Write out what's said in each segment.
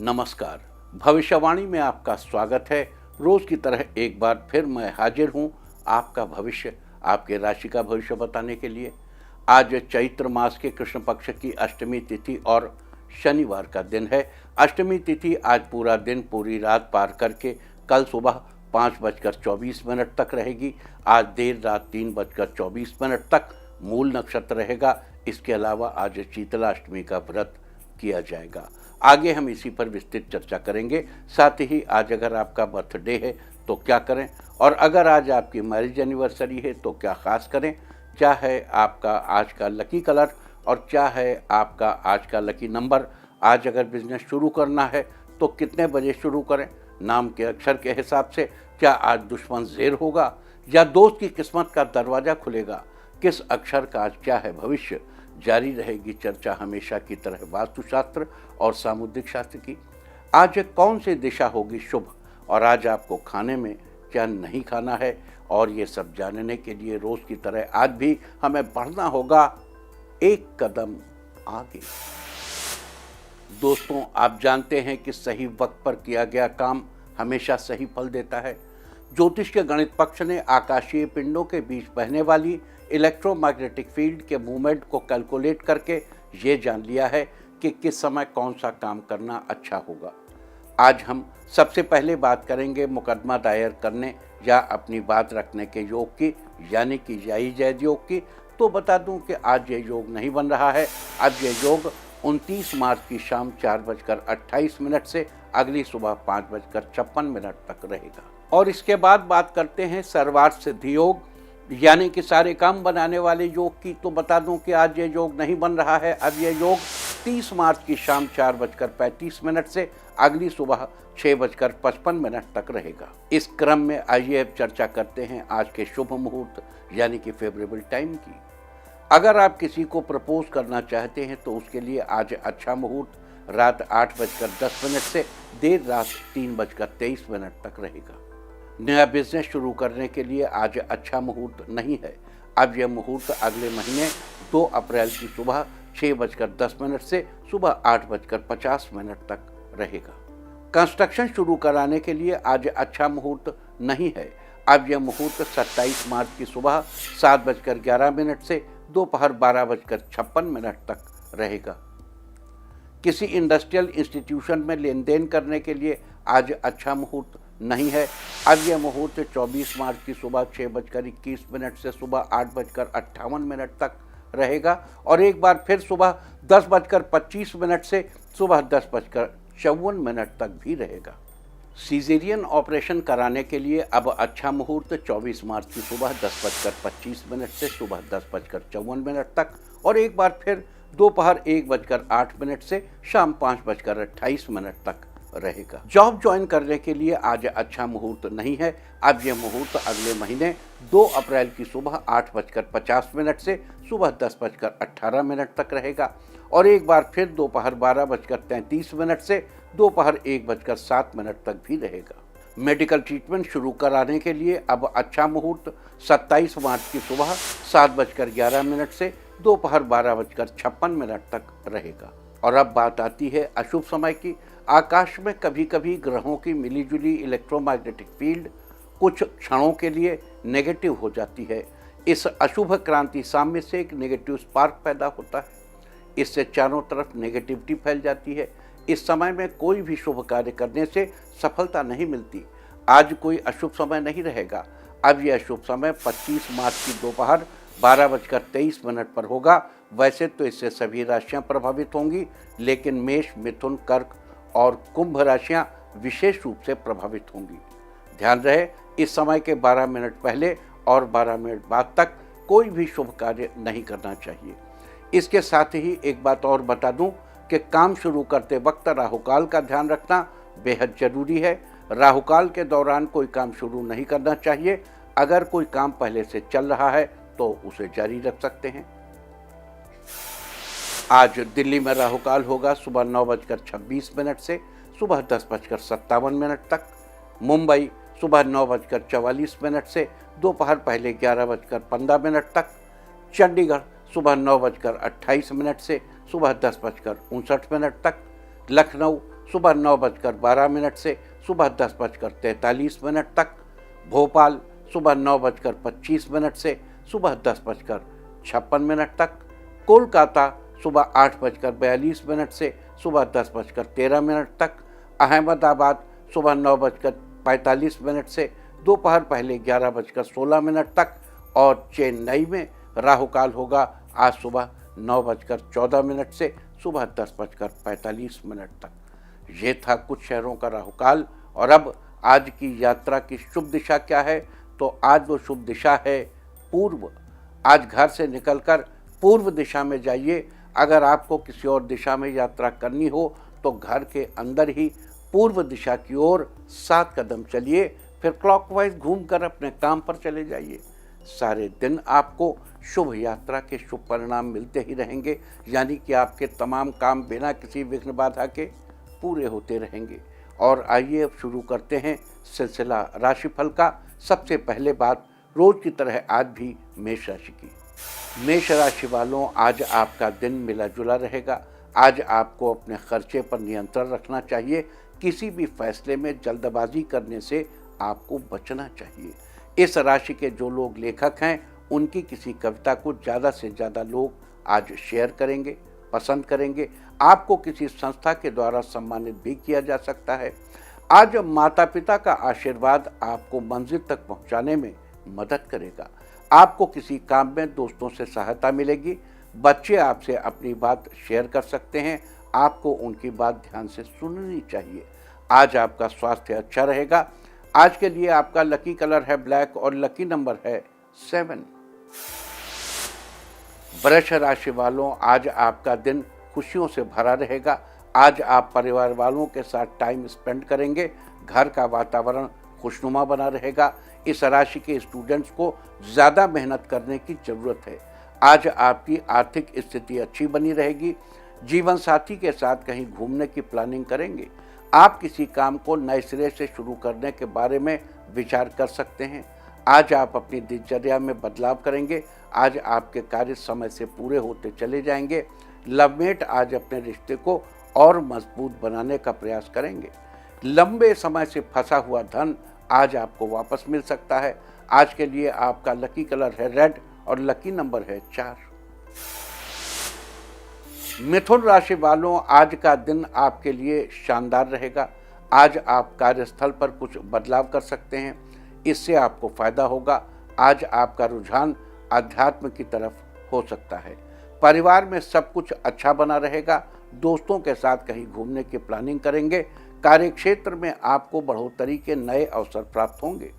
नमस्कार। भविष्यवाणी में आपका स्वागत है। रोज की तरह एक बार फिर मैं हाजिर हूं आपका भविष्य, आपके राशि का भविष्य बताने के लिए। आज चैत्र मास के कृष्ण पक्ष की अष्टमी तिथि और शनिवार का दिन है। अष्टमी तिथि आज पूरा दिन पूरी रात पार करके कल सुबह 5:24 तक रहेगी। आज देर रात 3:24 तक मूल नक्षत्र रहेगा। इसके अलावा आज शीतलाष्टमी का व्रत किया जाएगा। आगे हम इसी पर विस्तृत चर्चा करेंगे। साथ ही आज अगर आपका बर्थडे है तो क्या करें, और अगर आज आपकी मैरिज एनिवर्सरी है तो क्या खास करें, क्या है आपका आज का लकी कलर और क्या है आपका आज का लकी नंबर। आज अगर बिजनेस शुरू करना है तो कितने बजे शुरू करें, नाम के अक्षर के हिसाब से क्या आज दुश्मन ज़ेर होगा या दोस्त की किस्मत का दरवाज़ा खुलेगा, किस अक्षर का आज क्या है भविष्य। जारी रहेगी चर्चा हमेशा की तरह वास्तुशास्त्र और सामुद्रिक शास्त्र की। आज कौन सी दिशा होगी शुभ और आज आपको खाने में क्या नहीं खाना है, और ये सब जानने के लिए रोज की तरह आज भी हमें बढ़ना होगा एक कदम आगे। दोस्तों, आप जानते हैं कि सही वक्त पर किया गया काम हमेशा सही फल देता है। ज्योतिष के गणित पक्ष ने आकाशीय पिंडों के बीच बहने वाली इलेक्ट्रोमैग्नेटिक फील्ड के मूवमेंट को कैलकुलेट करके ये जान लिया है कि किस समय कौन सा काम करना अच्छा होगा। आज हम सबसे पहले बात करेंगे मुकदमा दायर करने या अपनी बात रखने के योग की, यानी कि याई जैद योग की। तो बता दूं कि आज ये योग नहीं बन रहा है। अब ये योग 29 मार्च की शाम 4:28 से अगली सुबह 5:56 तक रहेगा। और इसके बाद बात करते हैं सर्वार्थ सिद्धि योग, यानी कि सारे काम बनाने वाले योग की। तो बता दूं कि आज ये योग नहीं बन रहा है। अब ये योग 30 मार्च की शाम 4:35 से अगली सुबह 6:55 तक रहेगा। इस क्रम में आइए अब चर्चा करते हैं आज के शुभ मुहूर्त यानी कि फेवरेबल टाइम की। अगर आप किसी को प्रपोज करना चाहते हैं तो उसके लिए आज अच्छा मुहूर्त रात 8:10 से देर रात 3:23 तक रहेगा। नया बिजनेस शुरू करने के लिए आज अच्छा मुहूर्त नहीं है। अब यह मुहूर्त अगले महीने 2 अप्रैल की सुबह 6:10 से सुबह 8:50 तक रहेगा। कंस्ट्रक्शन शुरू कराने के लिए आज अच्छा मुहूर्त नहीं है। अब यह मुहूर्त 27 मार्च की सुबह 7:11 से दोपहर 12:56 तक रहेगा। किसी इंडस्ट्रियल इंस्टीट्यूशन में लेन देन करने के लिए आज अच्छा मुहूर्त नहीं है। अब यह मुहूर्त 24 मार्च की सुबह 6:21 से सुबह 8:58 तक रहेगा, और एक बार फिर सुबह 10:25 से सुबह 10:54 तक भी रहेगा। सीजेरियन ऑपरेशन कराने के लिए अब अच्छा मुहूर्त 24 मार्च की सुबह 10:25 से सुबह 10:54 तक, और एक बार फिर दोपहर 1:08 से शाम 5:28 तक रहेगा। जॉब ज्वाइन करने के लिए आज अच्छा मुहूर्त नहीं है। अब यह मुहूर्त अगले महीने 2 अप्रैल की सुबह 8:50 से सुबह 10:18 तक रहेगा, और एक बार फिर दोपहर 12:33 से दोपहर 1:07 तक भी रहेगा। मेडिकल ट्रीटमेंट शुरू कराने के लिए अब अच्छा मुहूर्त 27 मार्च की सुबह 7:11 से दोपहर 12:56 तक रहेगा। और अब बात आती है अशुभ समय की। आकाश में कभी कभी ग्रहों की मिलीजुली इलेक्ट्रोमैग्नेटिक फील्ड कुछ क्षणों के लिए नेगेटिव हो जाती है। इस अशुभ क्रांति साम्य से एक नेगेटिव स्पार्क पैदा होता है। इससे चारों तरफ नेगेटिविटी फैल जाती है। इस समय में कोई भी शुभ कार्य करने से सफलता नहीं मिलती। आज कोई अशुभ समय नहीं रहेगा। अब यह अशुभ समय 25 मार्च की दोपहर 12:23 पर होगा। वैसे तो इससे सभी राशियां प्रभावित होंगी, लेकिन मेष, मिथुन, कर्क और कुंभ राशियां विशेष रूप से प्रभावित होंगी। ध्यान रहे, इस समय के 12 मिनट पहले और 12 मिनट बाद तक कोई भी शुभ कार्य नहीं करना चाहिए। इसके साथ ही एक बात और बता दूं कि काम शुरू करते वक्त राहुकाल का ध्यान रखना बेहद जरूरी है। राहुकाल के दौरान कोई काम शुरू नहीं करना चाहिए। अगर कोई काम पहले से चल रहा है तो उसे जारी रख सकते हैं। आज दिल्ली में राहुकाल होगा सुबह 9:26 से सुबह 10:57 तक। मुंबई सुबह 9:44 से दोपहर पहले 11:15 तक। चंडीगढ़ सुबह 9:28 से सुबह 10:59 तक। लखनऊ सुबह 9:12 से सुबह 10:43 तक, भोपाल सुबह 9:25 से सुबह 10:56 तक, कोलकाता सुबह 8:42 से सुबह 10:13 तक, अहमदाबाद सुबह 9:45 से दोपहर पहले 11:16 तक और चेन्नई में राहु काल होगा आज सुबह 9:14 से सुबह 10:45 तक। ये था कुछ शहरों का राहु काल। और अब आज की यात्रा की शुभ दिशा क्या है? तो आज वो शुभ दिशा है पूर्व। आज घर से निकलकर पूर्व दिशा में जाइए। अगर आपको किसी और दिशा में यात्रा करनी हो तो घर के अंदर ही पूर्व दिशा की ओर 7 कदम चलिए, फिर क्लॉकवाइज घूमकर अपने काम पर चले जाइए। सारे दिन आपको शुभ यात्रा के शुभ परिणाम मिलते ही रहेंगे, यानी कि आपके तमाम काम बिना किसी विघ्न बाधा के पूरे होते रहेंगे। और आइए अब शुरू करते हैं सिलसिला राशिफल का। सबसे पहले बात रोज की तरह आज भी मेष राशि की। मेष राशि वालों, आज आपका दिन मिला जुला रहेगा। आज आपको अपने खर्चे पर नियंत्रण रखना चाहिए। किसी भी फैसले में जल्दबाजी करने से आपको बचना चाहिए। इस राशि के जो लोग लेखक हैं, उनकी किसी कविता को ज़्यादा से ज़्यादा लोग आज शेयर करेंगे, पसंद करेंगे। आपको किसी संस्था के द्वारा सम्मानित भी किया जा सकता है। आज माता पिता का आशीर्वाद आपको मंजिल तक पहुंचाने में मदद करेगा। आपको किसी काम में दोस्तों से सहायता मिलेगी। बच्चे आपसे अपनी बात शेयर कर सकते हैं। आपको उनकी बात ध्यान से सुननी चाहिए। आज आपका स्वास्थ्य अच्छा रहेगा। आज के लिए आपका लकी कलर है ब्लैक और लकी नंबर है 7। वृष राशि वालों, आज आपका दिन खुशियों से भरा रहेगा। आज आप परिवार वालों के साथ टाइम स्पेंड करेंगे। घर का वातावरण खुशनुमा बना रहेगा। इस राशि के स्टूडेंट्स को ज़्यादा मेहनत करने की ज़रूरत है। आज आपकी आर्थिक स्थिति अच्छी बनी रहेगी। जीवन साथी के साथ कहीं घूमने की प्लानिंग करेंगे। आप किसी काम को नए सिरे से शुरू करने के बारे में विचार कर सकते हैं। आज आप अपनी दिनचर्या में बदलाव करेंगे। आज आपके कार्य समय से पूरे होते चले जाएंगे। लवमेट आज अपने रिश्ते को और मजबूत बनाने का प्रयास करेंगे। लंबे समय से फंसा हुआ धन आज आपको वापस मिल सकता है। आज के लिए आपका लकी कलर है रेड और लकी नंबर है 4। मिथुन राशि वालों, आज का दिन आपके लिए शानदार रहेगा। आज आप कार्यस्थल पर कुछ बदलाव कर सकते हैं। इससे आपको फायदा होगा। आज आपका रुझान अध्यात्म की तरफ हो सकता है। परिवार में सब कुछ अच्छा बना रहेगा। दोस्तों के साथ कहीं घूमने की प्लानिंग करेंगे। कार्यक्षेत्र में आपको बढ़ोतरी के नए अवसर प्राप्त होंगे।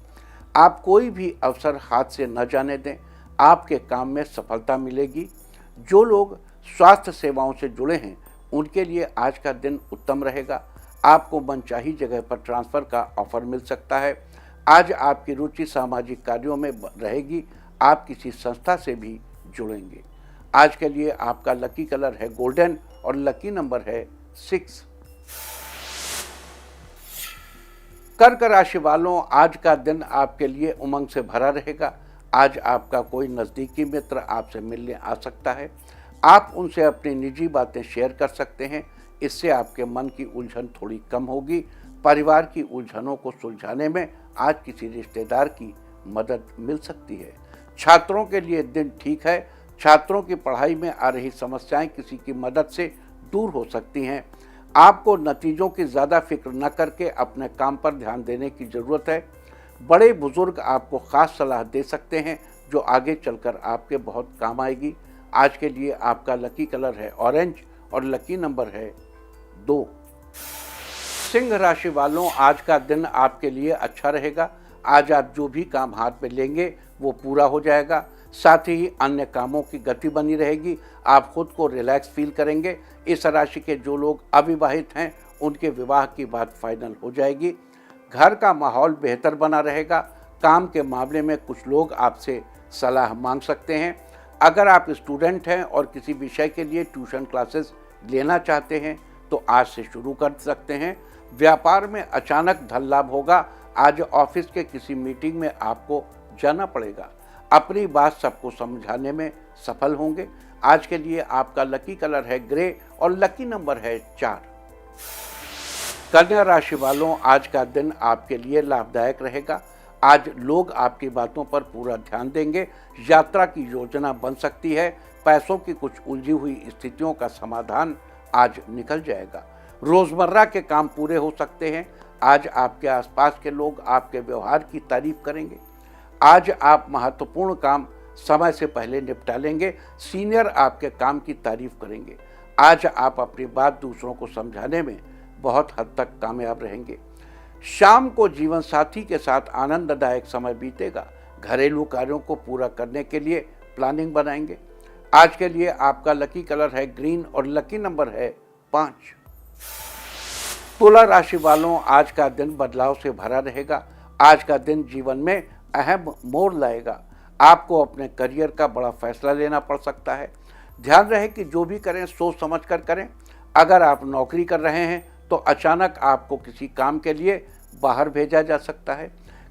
आप कोई भी अवसर हाथ से न जाने दें। आपके काम में सफलता मिलेगी। जो लोग स्वास्थ्य सेवाओं से जुड़े हैं, उनके लिए आज का दिन उत्तम रहेगा। आपको मनचाही जगह पर ट्रांसफ़र का ऑफर मिल सकता है। आज आपकी रुचि सामाजिक कार्यों में रहेगी। आप किसी संस्था से भी जुड़ेंगे। आज के लिए आपका लकी कलर है गोल्डन और लकी नंबर है 6। कर्क राशि वालों, आज का दिन आपके लिए उमंग से भरा रहेगा। आज आपका कोई नज़दीकी मित्र आपसे मिलने आ सकता है। आप उनसे अपनी निजी बातें शेयर कर सकते हैं। इससे आपके मन की उलझन थोड़ी कम होगी। परिवार की उलझनों को सुलझाने में आज किसी रिश्तेदार की मदद मिल सकती है। छात्रों के लिए दिन ठीक है। छात्रों की पढ़ाई में आ रही समस्याएं किसी की मदद से दूर हो सकती हैं। आपको नतीजों की ज़्यादा फिक्र न करके अपने काम पर ध्यान देने की ज़रूरत है। बड़े बुजुर्ग आपको ख़ास सलाह दे सकते हैं जो आगे चलकर आपके बहुत काम आएगी। आज के लिए आपका लकी कलर है ऑरेंज और लकी नंबर है 2। सिंह राशि वालों, आज का दिन आपके लिए अच्छा रहेगा। आज आप जो भी काम हाथ में लेंगे वो पूरा हो जाएगा। साथ ही अन्य कामों की गति बनी रहेगी। आप खुद को रिलैक्स फील करेंगे। इस राशि के जो लोग अविवाहित हैं, उनके विवाह की बात फाइनल हो जाएगी। घर का माहौल बेहतर बना रहेगा। काम के मामले में कुछ लोग आपसे सलाह मांग सकते हैं। अगर आप स्टूडेंट हैं और किसी विषय के लिए ट्यूशन क्लासेस लेना चाहते हैं तो आज से शुरू कर सकते हैं। व्यापार में अचानक धन लाभ होगा। आज ऑफिस के किसी मीटिंग में आपको जाना पड़ेगा। अपनी बात सबको समझाने में सफल होंगे। आज के लिए आपका लकी कलर है ग्रे और लकी नंबर है 4। कन्या राशि वालों, आज का दिन आपके लिए लाभदायक रहेगा। आज लोग आपकी बातों पर पूरा ध्यान देंगे। यात्रा की योजना बन सकती है। पैसों की कुछ उलझी हुई स्थितियों का समाधान आज निकल जाएगा। रोजमर्रा के काम पूरे हो सकते हैं। आज आपके आसपास के लोग आपके व्यवहार की तारीफ करेंगे। आज आप महत्वपूर्ण काम समय से पहले निपटा लेंगे। सीनियर आपके काम की तारीफ करेंगे। आज आप अपनी बात दूसरों को समझाने में बहुत हद तक कामयाब रहेंगे। शाम को जीवन साथी के साथ आनंददायक समय बीतेगा। घरेलू कार्यों को पूरा करने के लिए प्लानिंग बनाएंगे। आज के लिए आपका लकी कलर है ग्रीन और लकी नंबर है 5। तुला राशि वालों, आज का दिन बदलाव से भरा रहेगा। आज का दिन जीवन में अहम मोड़ लाएगा। आपको अपने करियर का बड़ा फैसला लेना पड़ सकता है। ध्यान रहे कि जो भी करें सोच समझ कर करें। अगर आप नौकरी कर रहे हैं तो अचानक आपको किसी काम के लिए बाहर भेजा जा सकता है।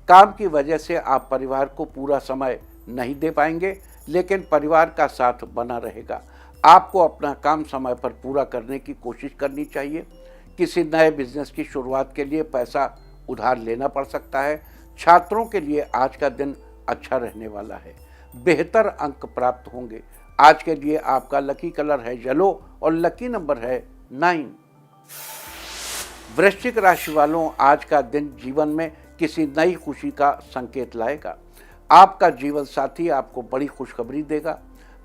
काम की वजह से आप परिवार को पूरा समय नहीं दे पाएंगे, लेकिन परिवार का साथ बना रहेगा। आपको अपना काम समय पर पूरा करने की कोशिश करनी चाहिए। किसी नए बिजनेस की शुरुआत के लिए पैसा उधार लेना पड़ सकता है। छात्रों के लिए आज का दिन अच्छा रहने वाला है। बेहतर अंक प्राप्त होंगे। आज के लिए आपका लकी कलर है येलो और लकी नंबर है 9। वृश्चिक राशि वालों, आज का दिन जीवन में किसी नई खुशी का संकेत लाएगा। आपका जीवन साथी आपको बड़ी खुशखबरी देगा।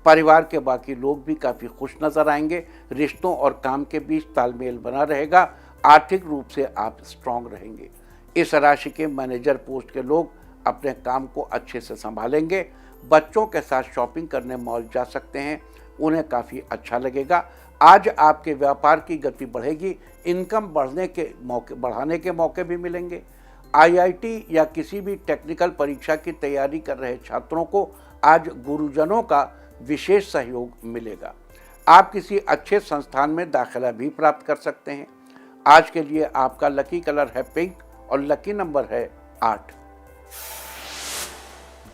परिवार के बाकी लोग भी काफ़ी खुश नजर आएंगे। रिश्तों और काम के बीच तालमेल बना रहेगा। आर्थिक रूप से आप स्ट्रांग रहेंगे। इस राशि के मैनेजर पोस्ट के लोग अपने काम को अच्छे से संभालेंगे। बच्चों के साथ शॉपिंग करने मॉल जा सकते हैं। उन्हें काफ़ी अच्छा लगेगा। आज आपके व्यापार की गति बढ़ेगी। इनकम बढ़ाने के मौके भी मिलेंगे। आईआईटी या किसी भी टेक्निकल परीक्षा की तैयारी कर रहे छात्रों को आज गुरुजनों का विशेष सहयोग मिलेगा। आप किसी अच्छे संस्थान में दाखिला भी प्राप्त कर सकते हैं। आज के लिए आपका लकी कलर है पिंक और लकी नंबर है 8।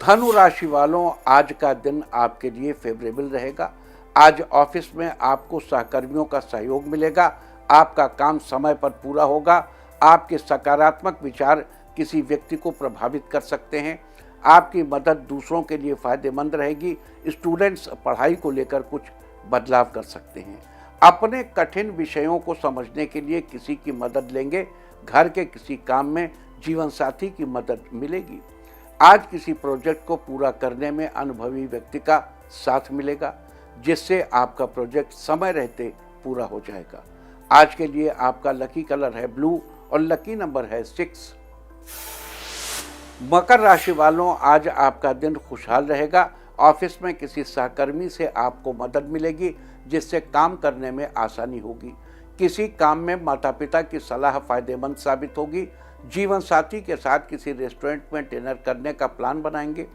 धनु राशि वालों, आज का दिन आपके लिए फेवरेबल रहेगा। आज ऑफिस में आपको सहकर्मियों का सहयोग मिलेगा। आपका काम समय पर पूरा होगा। आपके सकारात्मक विचार किसी व्यक्ति को प्रभावित कर सकते हैं। आपकी मदद दूसरों के लिए फायदेमंद रहेगी। स्टूडेंट्स पढ़ाई को लेकर कुछ बदलाव कर सकते हैं। अपने कठिन विषयों को समझने के लिए किसी की मदद लेंगे। घर के किसी काम में जीवन साथी की मदद मिलेगी। आज किसी प्रोजेक्ट को पूरा करने में अनुभवी व्यक्ति का साथ मिलेगा, जिससे आपका प्रोजेक्ट समय रहते पूरा हो जाएगा। आज के लिए आपका लकी कलर है ब्लू और लकी नंबर है 6। मकर राशि वालों, आज आपका दिन खुशहाल रहेगा। ऑफिस में किसी सहकर्मी से आपको मदद मिलेगी, जिससे काम करने में आसानी होगी। किसी काम में माता पिता की सलाह फायदेमंद साबित होगी। जीवन साथी के साथ किसी रेस्टोरेंट में डिनर करने का प्लान बनाएंगे।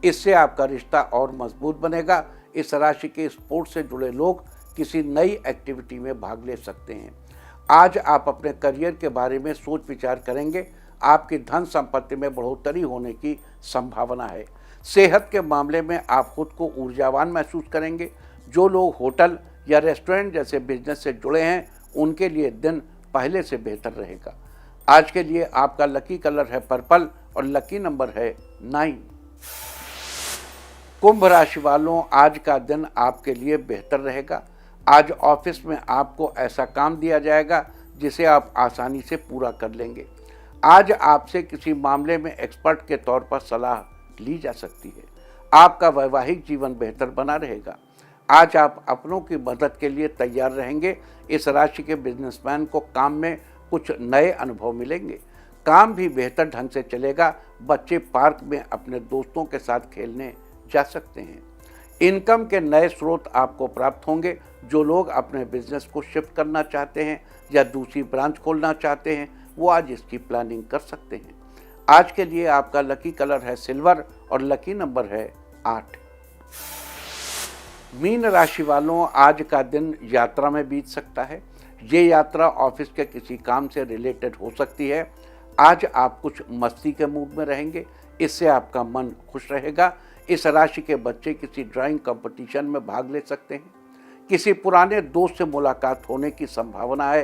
इससे आपका रिश्ता और मजबूत बनेगा। इस राशि के स्पोर्ट्स से जुड़े लोग किसी नई एक्टिविटी में भाग ले सकते हैं। आज आप अपने करियर के बारे में सोच विचार करेंगे। आपकी धन संपत्ति में बढ़ोतरी होने की संभावना है। सेहत के मामले में आप खुद को ऊर्जावान महसूस करेंगे। जो लोग होटल या रेस्टोरेंट जैसे बिजनेस से जुड़े हैं, उनके लिए दिन पहले से बेहतर रहेगा। आज के लिए आपका लकी कलर है पर्पल और लकी नंबर है 9। कुंभ राशि वालों, आज का दिन आपके लिए बेहतर रहेगा। आज ऑफिस में आपको ऐसा काम दिया जाएगा जिसे आप आसानी से पूरा कर लेंगे। आज आपसे किसी मामले में एक्सपर्ट के तौर पर सलाह ली जा सकती है। आपका वैवाहिक जीवन बेहतर बना रहेगा। आज आप अपनों की मदद के लिए तैयार रहेंगे। इस राशि के बिजनेसमैन को काम में कुछ नए अनुभव मिलेंगे। काम भी बेहतर ढंग से चलेगा। बच्चे पार्क में अपने दोस्तों के साथ खेलने जा सकते हैं। इनकम के नए स्रोत आपको प्राप्त होंगे। जो लोग अपने बिजनेस को शिफ्ट करना चाहते हैं या दूसरी ब्रांच खोलना चाहते हैं, वो आज इसकी प्लानिंग कर सकते हैं। आज के लिए आपका लकी कलर है सिल्वर और लकी नंबर है 8। मीन राशि वालों, आज का दिन यात्रा में बीत सकता है। ये यात्रा ऑफिस के किसी काम से रिलेटेड हो सकती है। आज आप कुछ मस्ती के मूड में रहेंगे। इससे आपका मन खुश रहेगा। इस राशि के बच्चे किसी ड्राइंग कंपटीशन में भाग ले सकते हैं। किसी पुराने दोस्त से मुलाकात होने की संभावना है।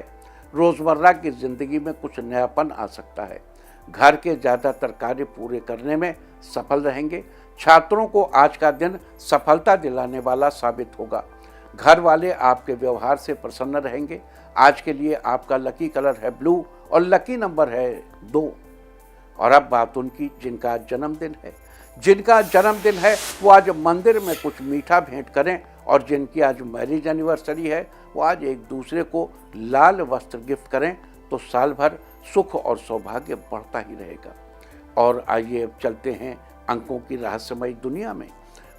रोजमर्रा की जिंदगी में कुछ नयापन आ सकता है। घर के ज़्यादातर कार्य पूरे करने में सफल रहेंगे। छात्रों को आज का दिन सफलता दिलाने वाला साबित होगा। घर वाले आपके व्यवहार से प्रसन्न रहेंगे। आज के लिए आपका लकी कलर है ब्लू और लकी नंबर है 2। और अब बात उनकी जिनका आज जन्मदिन है। जिनका जन्मदिन है वो आज मंदिर में कुछ मीठा भेंट करें, और जिनकी आज मैरिज एनिवर्सरी है वो आज एक दूसरे को लाल वस्त्र गिफ्ट करें, तो साल भर सुख और सौभाग्य बढ़ता ही रहेगा। और आइए अब चलते हैं अंकों की रहस्यमयी दुनिया में।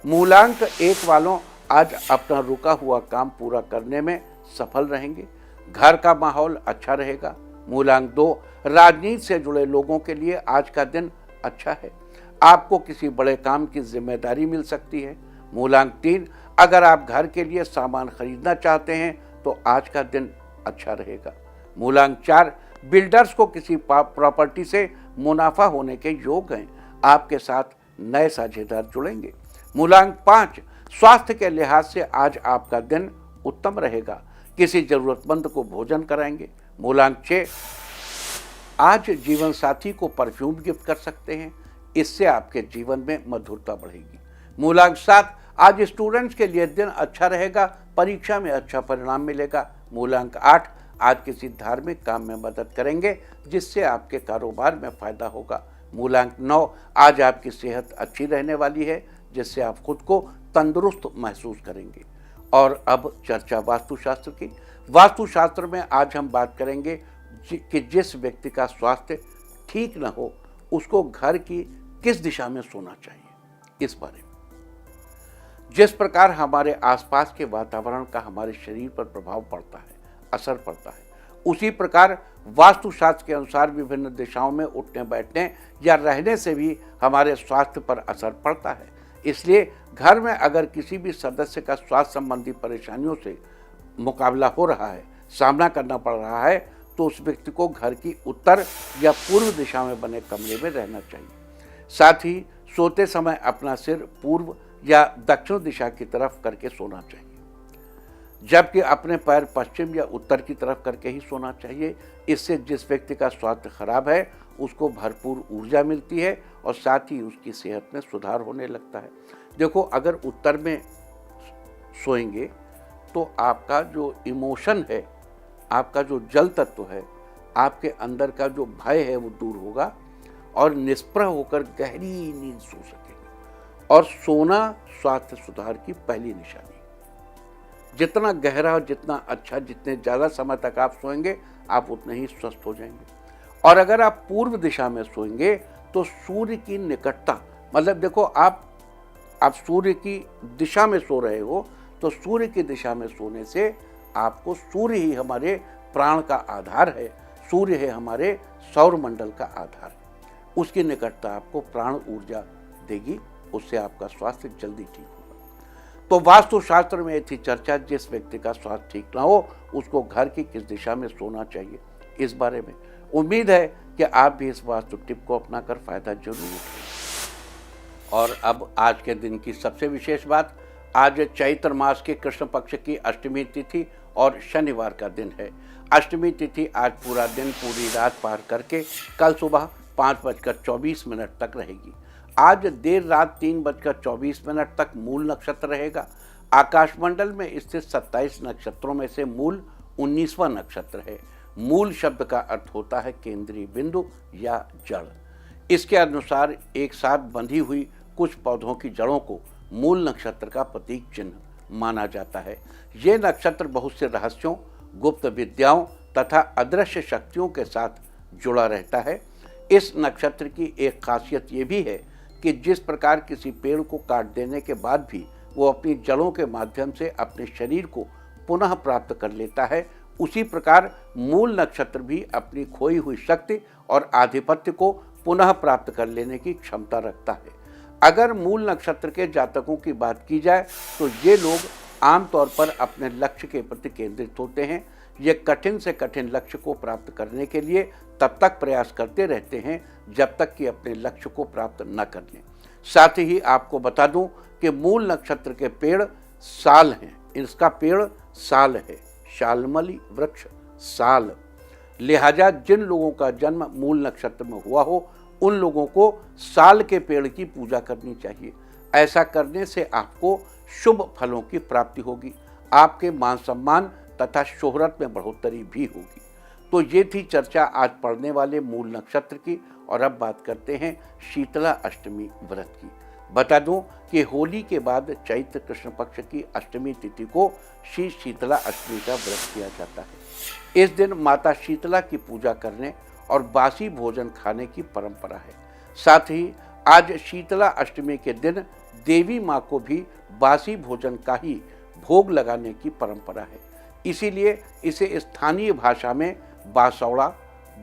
मूलांक 1 वालों आज अपना रुका हुआ काम पूरा करने में सफल रहेंगे। घर का माहौल अच्छा रहेगा। मूलांक 2 राजनीति से जुड़े लोगों के लिए आज का दिन अच्छा है। आपको किसी बड़े काम की जिम्मेदारी मिल सकती है। मूलांक 3 अगर आप घर के लिए सामान खरीदना चाहते हैं तो आज का दिन अच्छा रहेगा। मूलांक 4 बिल्डर्स को किसी प्रॉपर्टी से मुनाफा होने के योग हैं। आपके साथ नए साझेदार जुड़ेंगे। मूलांक 5 स्वास्थ्य के लिहाज से आज आपका दिन उत्तम रहेगा। किसी जरूरतमंद को भोजन कराएंगे। मूलांक 6 आज जीवन साथी को परफ्यूम गिफ्ट कर सकते हैं, इससे आपके जीवन में मधुरता बढ़ेगी। मूलांक 7 आज स्टूडेंट्स के लिए दिन अच्छा रहेगा, परीक्षा में अच्छा परिणाम मिलेगा। मूलांक 8 आज किसी धार्मिक काम में मदद करेंगे जिससे आपके कारोबार में फायदा होगा। मूलांक 9 आज आपकी सेहत अच्छी रहने वाली है, जिससे आप खुद को तंदुरुस्त महसूस करेंगे। और अब चर्चा वास्तुशास्त्र की। वास्तुशास्त्र में आज हम बात करेंगे कि जिस व्यक्ति का स्वास्थ्य ठीक न हो उसको घर की किस दिशा में सोना चाहिए, इस बारे में। जिस प्रकार हमारे आसपास के वातावरण का हमारे शरीर पर प्रभाव पड़ता है, असर पड़ता है, उसी प्रकार वास्तुशास्त्र के अनुसार विभिन्न दिशाओं में उठने बैठने या रहने से भी हमारे स्वास्थ्य पर असर पड़ता है। इसलिए घर में अगर किसी भी सदस्य का स्वास्थ्य संबंधी परेशानियों से मुकाबला हो रहा है, सामना करना पड़ रहा है, तो उस व्यक्ति को घर की उत्तर या पूर्व दिशा में बने कमरे में रहना चाहिए। साथ ही सोते समय अपना सिर पूर्व या दक्षिण दिशा की तरफ करके सोना चाहिए, जबकि अपने पैर पश्चिम या उत्तर की तरफ करके ही सोना चाहिए। इससे जिस व्यक्ति का स्वास्थ्य खराब है उसको भरपूर ऊर्जा मिलती है और साथ ही उसकी सेहत में सुधार होने लगता है। देखो, अगर उत्तर में सोएंगे तो आपका जो इमोशन है, आपका जो जल तत्व है, आपके अंदर का जो भय है वो दूर होगा और निष्प्रह होकर गहरी नींद सो सकेंगे। और सोना स्वास्थ्य सुधार की पहली निशानी। जितना गहरा और जितना अच्छा, जितने ज़्यादा समय तक आप सोएंगे आप उतने ही स्वस्थ हो जाएंगे। और अगर आप पूर्व दिशा में सोएंगे तो सूर्य की निकटता, मतलब देखो आप सूर्य की दिशा में सो रहे हो, तो सूर्य की दिशा में सोने से आपको, सूर्य ही हमारे प्राण का आधार है, सूर्य है हमारे सौर मंडल का आधार, उसकी निकटता आपको प्राण ऊर्जा देगी, उससे आपका स्वास्थ्य जल्दी ठीक होगा। तो वास्तुशास्त्र में थी चर्चा, जिस व्यक्ति का स्वास्थ्य ठीक ना हो उसको घर की किस दिशा में सोना चाहिए, इस बारे में। उम्मीद है कि आप भी इस वास्तु टिप को अपनाकर फायदा जरूर उठाएंगे। और अब आज के दिन की सबसे विशेष बात, आज चैत्र मास के कृष्ण पक्ष की अष्टमी तिथि और शनिवार का दिन है। अष्टमी तिथि आज पूरा दिन, पूरी रात पार करके कल सुबह 5:24 तक रहेगी। आज देर रात 3:24 तक मूल नक्षत्र रहेगा। आकाशमंडल में स्थित 27 नक्षत्रों में से मूल 19वां नक्षत्र है। मूल शब्द का अर्थ होता है केंद्रीय बिंदु या जड़। इसके अनुसार एक साथ बंधी हुई कुछ पौधों की जड़ों को मूल नक्षत्र का प्रतीक चिन्ह माना जाता है। ये नक्षत्र बहुत से रहस्यों, गुप्त विद्याओं तथा अदृश्य शक्तियों के साथ जुड़ा रहता है। इस नक्षत्र की एक खासियत ये भी है कि जिस प्रकार किसी पेड़ को काट देने के बाद भी वो अपनी जड़ों के माध्यम से अपने शरीर को पुनः प्राप्त कर लेता है, उसी प्रकार मूल नक्षत्र भी अपनी खोई हुई शक्ति और आधिपत्य को पुनः प्राप्त कर लेने की क्षमता रखता है। अगर मूल नक्षत्र के जातकों की बात की जाए तो ये लोग आमतौर पर अपने लक्ष्य के प्रति केंद्रित होते हैं। ये कठिन से कठिन लक्ष्य को प्राप्त करने के लिए तब तक प्रयास करते रहते हैं जब तक कि अपने लक्ष्य को प्राप्त न कर लें। साथ ही आपको बता दूं कि मूल नक्षत्र के पेड़ साल हैं। इसका पेड़ साल है, शालमली वृक्ष साल। लिहाजा जिन लोगों का जन्म मूल नक्षत्र में हुआ हो उन लोगों को साल के पेड़ की पूजा करनी चाहिए। ऐसा करने से आपको शुभ फलों की प्राप्ति होगी, आपके मान सम्मान तथा शोहरत में बढ़ोतरी भी होगी। तो ये थी चर्चा आज पढ़ने वाले मूल नक्षत्र की। और अब बात करते हैं शीतला अष्टमी व्रत की। बता दूं कि होली के बाद चैत्र कृष्ण पक्ष की अष्टमी तिथि को श्री शीतला अष्टमी का व्रत किया जाता है। इस दिन माता शीतला की पूजा करने और बासी भोजन खाने की परंपरा है। साथ ही आज शीतला अष्टमी के दिन देवी माँ को भी बासी भोजन का ही भोग लगाने की परंपरा है। इसीलिए इसे स्थानीय भाषा में बासौड़ा,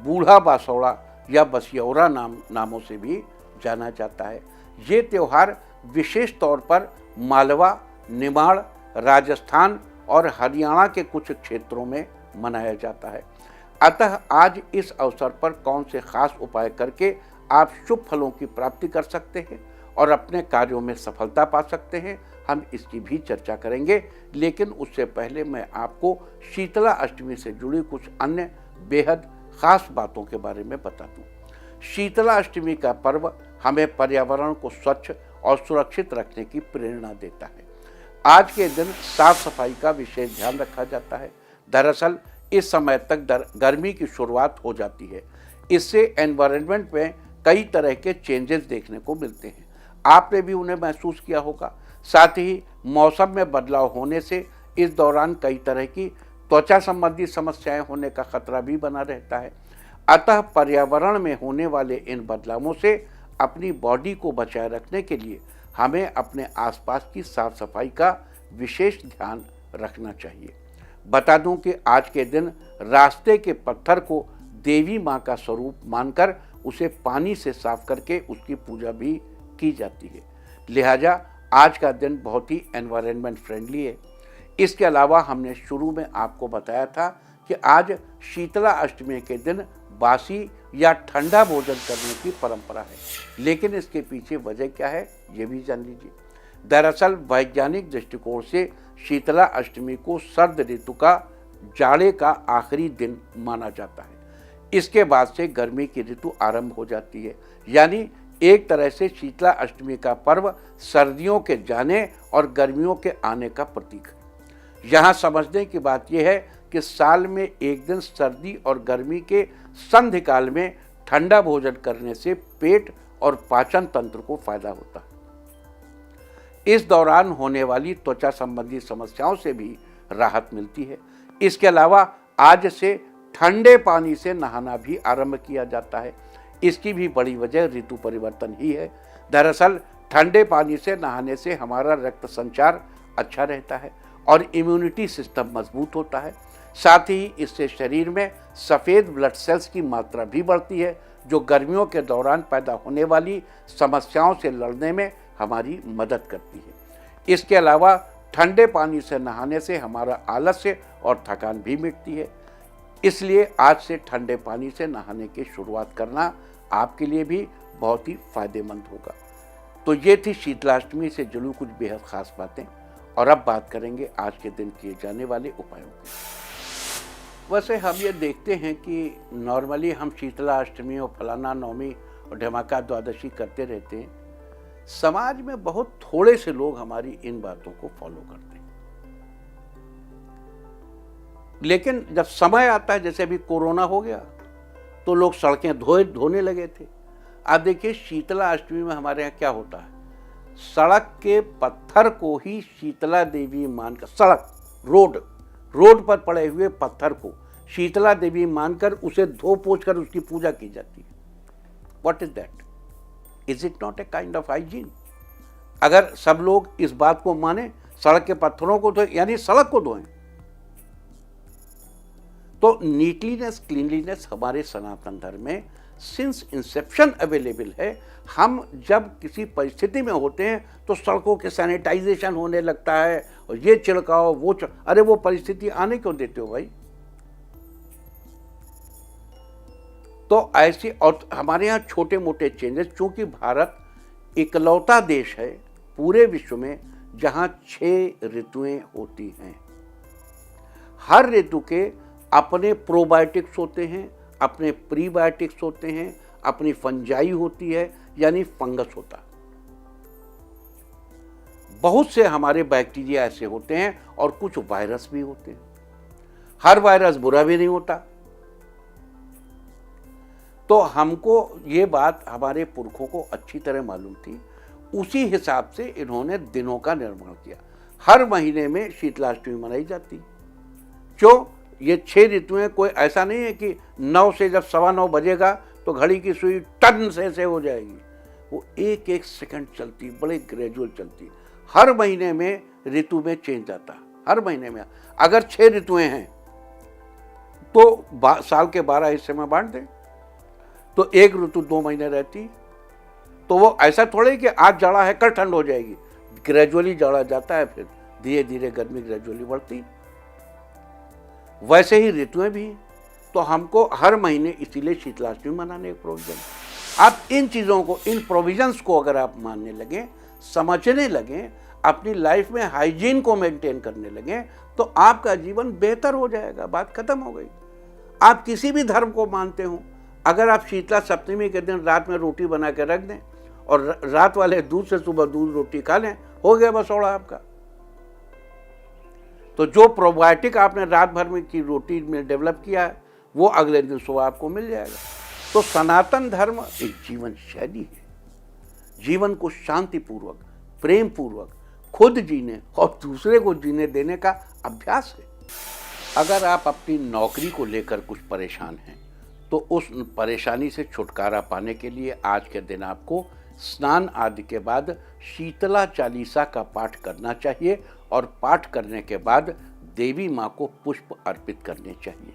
बूढ़ा बासौड़ा या बसियौरा नामों से भी जाना जाता है। ये त्यौहार विशेष तौर पर मालवा, निमाड़, राजस्थान और हरियाणा के कुछ क्षेत्रों में मनाया जाता है। अतः आज इस अवसर पर कौन से खास उपाय करके आप शुभ फलों की प्राप्ति कर सकते हैं और अपने कार्यों में सफलता पा सकते हैं, हम इसकी भी चर्चा करेंगे। लेकिन उससे पहले मैं आपको शीतला अष्टमी से जुड़ी कुछ अन्य बेहद खास बातों के बारे में बता दूं। शीतला अष्टमी का पर्व हमें पर्यावरण को स्वच्छ और सुरक्षित रखने की प्रेरणा देता है। आज के दिन साफ सफाई का विशेष ध्यान रखा जाता है। दरअसल इस समय तक गर्मी की शुरुआत हो जाती है। इससे एनवायरनमेंट में कई तरह के चेंजेस देखने को मिलते हैं, आपने भी उन्हें महसूस किया होगा। साथ ही मौसम में बदलाव होने से इस दौरान कई तरह की त्वचा संबंधी समस्याएं होने का खतरा भी बना रहता है। अतः पर्यावरण में होने वाले इन बदलावों से अपनी बॉडी को बचाए रखने के लिए हमें अपने आसपास की साफ सफाई का विशेष ध्यान रखना चाहिए। बता दूं कि आज के दिन रास्ते के पत्थर को देवी माँ का स्वरूप मानकर उसे पानी से साफ करके उसकी पूजा भी की जाती है। लिहाजा आज का दिन बहुत ही एनवायरनमेंट फ्रेंडली है। इसके अलावा हमने शुरू में आपको बताया था कि आज शीतला अष्टमी के दिन बासी या ठंडा भोजन करने की परंपरा है, लेकिन इसके पीछे वजह क्या है ये भी जान लीजिए। दरअसल वैज्ञानिक दृष्टिकोण से शीतला अष्टमी को सर्द ऋतु का जाड़े का आखिरी दिन माना जाता है। इसके बाद से गर्मी की ऋतु आरंभ हो जाती है, यानी एक तरह से शीतला अष्टमी का पर्व सर्दियों के जाने और गर्मियों के आने का प्रतीक है। यहाँ समझने की बात यह है कि साल में एक दिन सर्दी और गर्मी के संधि काल में ठंडा भोजन करने से पेट और पाचन तंत्र को फायदा होता है। इस दौरान होने वाली त्वचा संबंधी समस्याओं से भी राहत मिलती है। इसके अलावा आज से ठंडे पानी से नहाना भी आरंभ किया जाता है। इसकी भी बड़ी वजह ऋतु परिवर्तन ही है। दरअसल ठंडे पानी से नहाने से हमारा रक्त संचार अच्छा रहता है और इम्यूनिटी सिस्टम मजबूत होता है। साथ ही इससे शरीर में सफ़ेद ब्लड सेल्स की मात्रा भी बढ़ती है, जो गर्मियों के दौरान पैदा होने वाली समस्याओं से लड़ने में हमारी मदद करती है। इसके अलावा ठंडे पानी से नहाने से हमारा आलस्य और थकान भी मिटती है। इसलिए आज से ठंडे पानी से नहाने की शुरुआत करना आपके लिए भी बहुत ही फायदेमंद होगा। तो ये थी शीतलाष्टमी से जुड़ी कुछ बेहद खास बातें। और अब बात करेंगे आज के दिन किए जाने वाले उपायों की। वैसे हम ये देखते हैं कि नॉर्मली हम शीतला अष्टमी और फलाना नवमी और धमाका द्वादशी करते रहते हैं। समाज में बहुत थोड़े से लोग हमारी इन बातों को फॉलो करते हैं। लेकिन जब समय आता है, जैसे अभी कोरोना हो गया, तो लोग सड़कें धोने लगे थे। आप देखिए शीतला अष्टमी में हमारे यहाँ क्या होता है, सड़क के पत्थर को ही शीतला देवी मानकर, सड़क रोड पर पड़े हुए पत्थर को शीतला देवी मानकर उसे धो पोंछ कर उसकी पूजा की जाती है। What is that? Is it not a kind of hygiene? अगर सब लोग इस बात को माने, सड़क के पत्थरों को धोए यानी सड़क को धोएं, तो नीटलीनेस क्लीनलीनेस हमारे सनातन धर्म में सिंस इंसेप्शन अवेलेबल है। हम जब किसी परिस्थिति में होते हैं तो सड़कों के सैनिटाइजेशन होने लगता है और ये छिड़काओ वो अरे वो परिस्थिति आने क्यों देते हो भाई? तो ऐसी, और हमारे यहाँ छोटे मोटे चेंजेस, चूंकि भारत इकलौता देश है पूरे विश्व में जहाँ 6 ऋतुएं होती हैं। हर ऋतु के अपने प्रोबायोटिक्स होते हैं, अपने प्रीबायोटिक्स होते हैं, अपनी फंजाई होती है यानी फंगस होता है। बहुत से हमारे बैक्टीरिया ऐसे होते हैं और कुछ वायरस भी होते हैं। हर वायरस बुरा भी नहीं होता। तो हमको ये बात हमारे पुरखों को अच्छी तरह मालूम थी, उसी हिसाब से इन्होंने दिनों का निर्माण किया। हर महीने में शीतलाष्टमी मनाई जाती। क्यों? ये 6 ऋतुएं, कोई ऐसा नहीं है कि 9 से जब 9:15 बजेगा तो घड़ी की सुई टन से हो जाएगी। वो एक एक सेकंड चलती, बड़े ग्रेजुअल चलती। हर महीने में ऋतु में चेंज आता। हर महीने में अगर 6 ऋतुएं हैं तो साल के 12 हिस्से में बांट दें तो एक ऋतु 2 महीने रहती। तो वो ऐसा थोड़े कि आज जाड़ा है कल ठंड हो जाएगी। ग्रेजुअली जाड़ा जाता है, फिर धीरे धीरे गर्मी ग्रेजुअली बढ़ती। वैसे ही ऋतुएं भी। तो हमको हर महीने इसीलिए शीतलाष्टमी मनाने का प्रोविजन। आप इन चीज़ों को, इन प्रोविजंस को अगर आप मानने लगें, समझने लगें, अपनी लाइफ में हाइजीन को मेंटेन करने लगें, तो आपका जीवन बेहतर हो जाएगा। बात खत्म हो गई। आप किसी भी धर्म को मानते हो, अगर आप शीतला सप्तमी के दिन रात में रोटी बना के रख दें और रात वाले दूध से सुबह दूध रोटी खा लें, हो गया बसौड़ा आपका। तो जो प्रोबायोटिक आपने रात भर में की रोटी में डेवलप किया है, वो अगले दिन सुबह आपको मिल जाएगा। तो सनातन धर्म एक जीवन शैली है। जीवन को शांतिपूर्वक, प्रेम पूर्वक खुद जीने और दूसरे को जीने देने का अभ्यास है। अगर आप अपनी नौकरी को लेकर कुछ परेशान हैं तो उस परेशानी से छुटकारा पाने के लिए आज के दिन आपको स्नान आदि के बाद शीतला चालीसा का पाठ करना चाहिए और पाठ करने के बाद देवी माँ को पुष्प अर्पित करने चाहिए।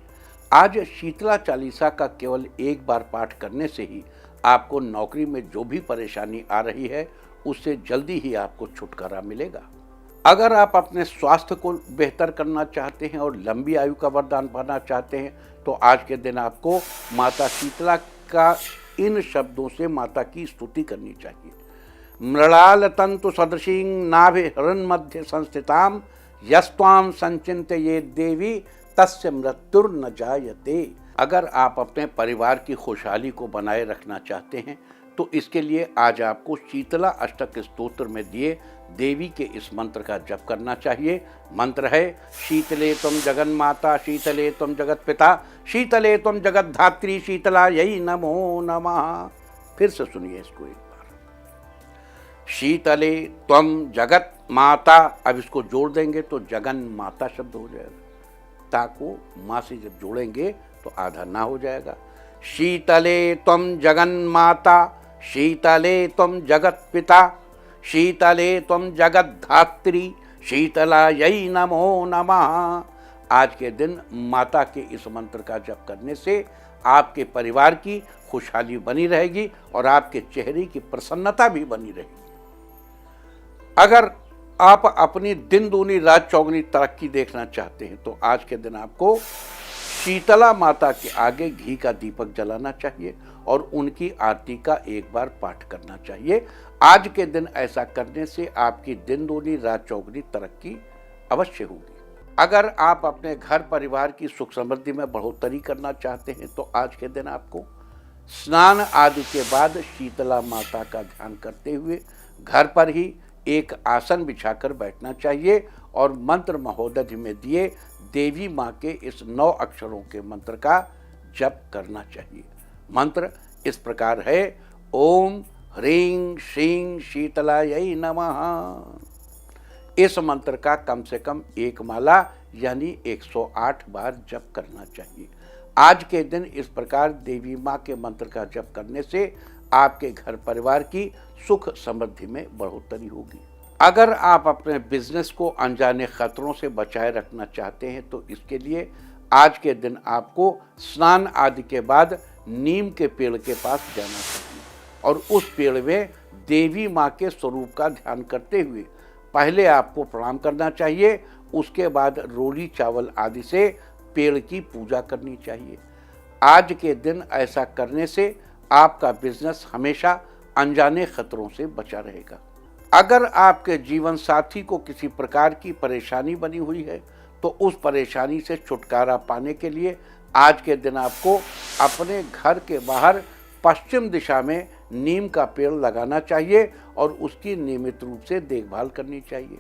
आज शीतला चालीसा का केवल एक बार पाठ करने से ही आपको नौकरी में जो भी परेशानी आ रही है उससे जल्दी ही आपको छुटकारा मिलेगा। अगर आप अपने स्वास्थ्य को बेहतर करना चाहते हैं और लंबी आयु का वरदान पाना चाहते हैं तो आज के दिन आपको माता शीतला का इन शब्दों से माता की स्तुति करनी चाहिए। मृणाल तंतु सदृशीं नाभि हृन् मध्य संस्थितां यस्त्वां संचिन्तये देवी तस्य मृत्युर्न जायते। अगर आप अपने परिवार की खुशहाली को बनाए रखना चाहते हैं तो इसके लिए आज आपको शीतला अष्टक स्तोत्र में दिए देवी के इस मंत्र का जप करना चाहिए। मंत्र है शीतले त्वं जगन्माता शीतले त्वं जगत पिता शीतले त्वं जगत धात्री शीतला यही नमो नमः। फिर से सुनिए इसको एक बार। शीतले त्वं जगत माता, अब इसको जोड़ देंगे तो जगन माता शब्द हो जाएगा। ता को माँ से जब जोड़ेंगे तो आधा ना हो जाएगा। शीतले त्वं जगन माता शीतले त्वं जगत पिता शीतले त्वं जगत धात्री शीतला यही नमो नमः। आज के दिन माता के इस मंत्र का जप करने से आपके परिवार की खुशहाली बनी रहेगी और आपके चेहरे की प्रसन्नता भी बनी रहेगी। अगर आप अपनी दिन दूनी रात चौगनी तरक्की देखना चाहते हैं तो आज के दिन आपको शीतला माता के आगे घी का दीपक जलाना चाहिए और उनकी आरती का एक बार पाठ करना चाहिए। आज के दिन ऐसा करने से आपकी दिन दूनी रात चौगनी तरक्की अवश्य होगी। अगर आप अपने घर परिवार की सुख समृद्धि में बढ़ोतरी करना चाहते हैं तो आज के दिन आपको स्नान आदि के बाद शीतला माता का ध्यान करते हुए घर पर ही एक आसन बिछाकर बैठना चाहिए और मंत्र महोदधि में दिए देवी माँ के इस 9 अक्षरों के मंत्र का जप करना चाहिए। मंत्र इस प्रकार है, ओम ह्रीं श्रीं शीतलायै नमः। इस मंत्र का कम से कम 1 माला यानी 108 बार जप करना चाहिए। आज के दिन इस प्रकार देवी माँ के मंत्र का जप करने से आपके घर परिवार की सुख समृद्धि में बढ़ोतरी होगी। अगर आप अपने बिजनेस को अनजाने खतरों से बचाए रखना चाहते हैं तो इसके लिए आज के दिन आपको स्नान आदि के बाद नीम के पेड़ के पास जाना चाहिए और उस पेड़ में देवी माँ के स्वरूप का ध्यान करते हुए पहले आपको प्रणाम करना चाहिए। उसके बाद रोली चावल आदि से पेड़ की पूजा करनी चाहिए। आज के दिन ऐसा करने से आपका बिजनेस हमेशा अनजाने खतरों से बचा रहेगा। अगर आपके जीवन साथी को किसी प्रकार की परेशानी बनी हुई है तो उस परेशानी से छुटकारा पाने के लिए आज के दिन आपको अपने घर के बाहर पश्चिम दिशा में नीम का पेड़ लगाना चाहिए और उसकी नियमित रूप से देखभाल करनी चाहिए।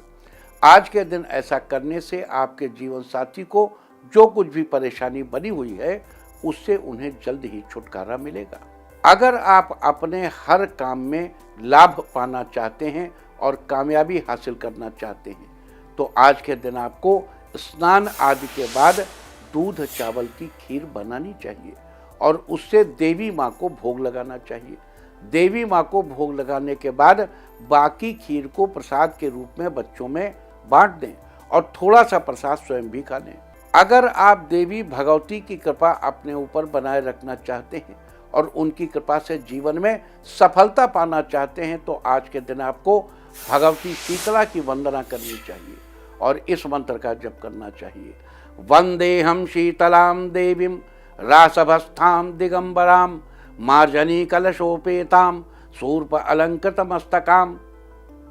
आज के दिन ऐसा करने से आपके जीवन साथी को जो कुछ भी परेशानी बनी हुई है उससे उन्हें जल्द ही छुटकारा मिलेगा। अगर आप अपने हर काम में लाभ पाना चाहते हैं और कामयाबी हासिल करना चाहते हैं तो आज के दिन आपको स्नान आदि के बाद दूध चावल की खीर बनानी चाहिए और उससे देवी माँ को भोग लगाना चाहिए। देवी माँ को भोग लगाने के बाद बाकी खीर को प्रसाद के रूप में बच्चों में बांट दें और थोड़ा सा प्रसाद स्वयं भी खा लें। अगर आप देवी भगवती की कृपा अपने ऊपर बनाए रखना चाहते हैं और उनकी कृपा से जीवन में सफलता पाना चाहते हैं तो आज के दिन आपको भगवती शीतला की वंदना करनी चाहिए और इस मंत्र का जप करना चाहिए। वंदेहम शीतलाम देवीम रासभस्थाम दिगंबराम मार्जनी कलशोपेताम शूर्प अलंकृत मस्तकाम।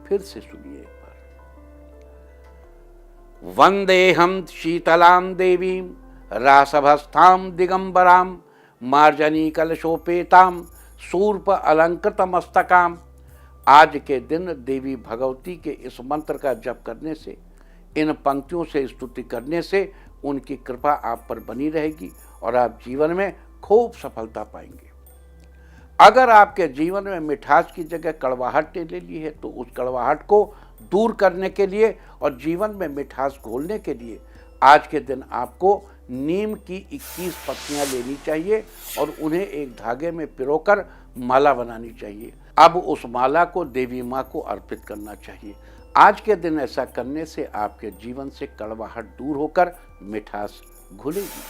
फिर से सुनिए एक बार। वंदेहम शीतलाम देवीम रासभस्थाम दिगंबराम मार्जनी कलशोपेताम शूर्प अलंकृत मस्तकाम। आज के दिन देवी भगवती के इस मंत्र का जप करने से, इन पंक्तियों से स्तुति करने से उनकी कृपा आप पर बनी रहेगी और आप जीवन में खूब सफलता पाएंगे। अगर आपके जीवन में मिठास की जगह कड़वाहट ने ले ली है तो उस कड़वाहट को दूर करने के लिए और जीवन में मिठास घोलने के लिए आज के दिन आपको नीम की 21 पत्तियां लेनी चाहिए और उन्हें एक धागे में पिरोकर माला बनानी चाहिए। अब उस माला को देवी माँ को अर्पित करना चाहिए। आज के दिन ऐसा करने से आपके जीवन से कड़वाहट दूर होकर मिठास घुलेगी।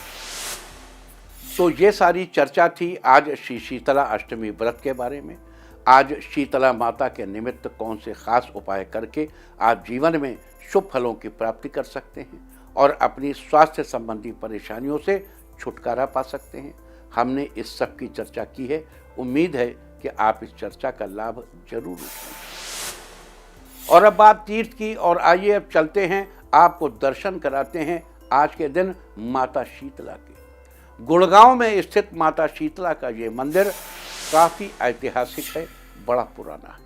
तो ये सारी चर्चा थी आज श्री शीतला अष्टमी व्रत के बारे में। आज शीतला माता के निमित्त कौन से खास उपाय करके आप जीवन में शुभ फलों की प्राप्ति कर सकते हैं और अपनी स्वास्थ्य संबंधी परेशानियों से छुटकारा पा सकते हैं। हमने इस सब की चर्चा की है। उम्मीद है कि आप इस चर्चा का लाभ जरूर उठाएं। और अब बात तीर्थ की, और आइए अब चलते हैं, आपको दर्शन कराते हैं आज के दिन माता शीतला के। गुड़गांव में स्थित माता शीतला का ये मंदिर काफी ऐतिहासिक है, बड़ा पुराना है।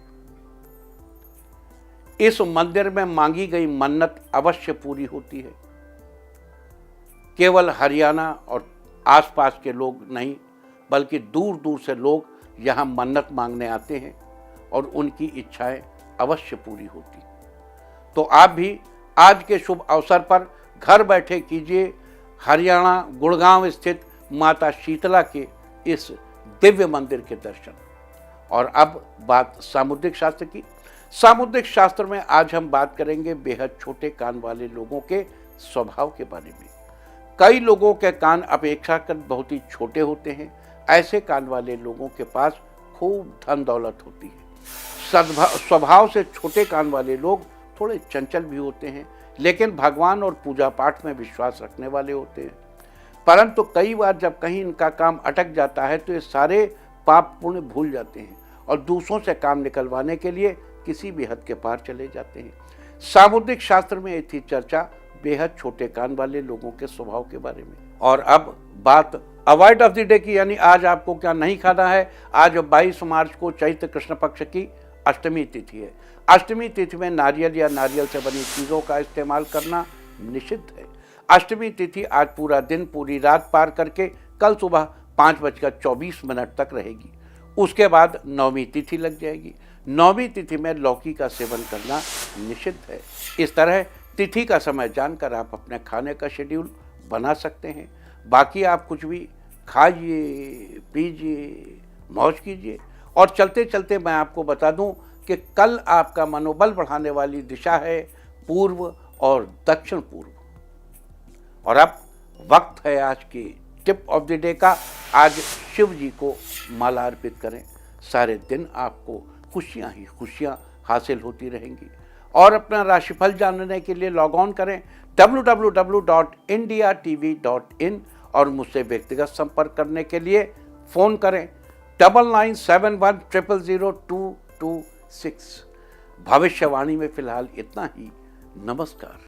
इस मंदिर में मांगी गई मन्नत अवश्य पूरी होती है। केवल हरियाणा और आसपास के लोग नहीं बल्कि दूर दूर से लोग यहाँ मन्नत मांगने आते हैं और उनकी इच्छाएं अवश्य पूरी होती। तो आप भी आज के शुभ अवसर पर घर बैठे कीजिए हरियाणा गुड़गांव स्थित माता शीतला के इस दिव्य मंदिर के दर्शन। और अब बात सामुद्रिक शास्त्र की। सामुद्रिक शास्त्र में आज हम बात करेंगे बेहद छोटे कान वाले लोगों के स्वभाव के बारे में। कई लोगों के कान अपेक्षाकृत बहुत ही छोटे होते हैं। ऐसे कान वाले लोगों के पास खूब धन दौलत होती है। स्वभाव से छोटे कान वाले लोग थोड़े चंचल भी होते हैं, लेकिन भगवान और पूजा पाठ में विश्वास रखने वाले होते हैं। परंतु कई बार जब कहीं इनका काम अटक जाता है तो ये सारे पाप पुण्य भूल जाते हैं और दूसरों से काम निकलवाने के लिए किसी भी हद के पार चले जाते हैं। सामुद्रिक शास्त्र में ये थी चर्चा बेहद छोटे कान वाले लोगों के स्वभाव के बारे में। और अब बात अवॉइड ऑफ द डे की, यानी आज आपको क्या नहीं खाना है। आज 22 मार्च को चैत्र कृष्ण पक्ष की अष्टमी तिथि है। अष्टमी तिथि में नारियल या नारियल से बनी चीज़ों का इस्तेमाल करना निषिद्ध है। अष्टमी तिथि आज पूरा दिन पूरी रात पार करके कल सुबह 5:24 तक रहेगी। उसके बाद नवमी तिथि लग जाएगी। नवमी तिथि में लौकी का सेवन करना निषिद्ध है। इस तरह तिथि का समय जानकर आप अपने खाने का शेड्यूल बना सकते हैं। बाकी आप कुछ भी खाइए, पीजिए, मौज कीजिए। और चलते चलते मैं आपको बता दूं कि कल आपका मनोबल बढ़ाने वाली दिशा है पूर्व और दक्षिण पूर्व। और अब वक्त है आज की टिप ऑफ द डे का। आज शिव जी को माला अर्पित करें। सारे दिन आपको खुशियां ही खुशियां हासिल होती रहेंगी। और अपना राशिफल जानने के लिए लॉग ऑन करें www.indiatv.in और मुझसे व्यक्तिगत संपर्क करने के लिए फ़ोन करें 9971000226। भविष्यवाणी में फिलहाल इतना ही। नमस्कार।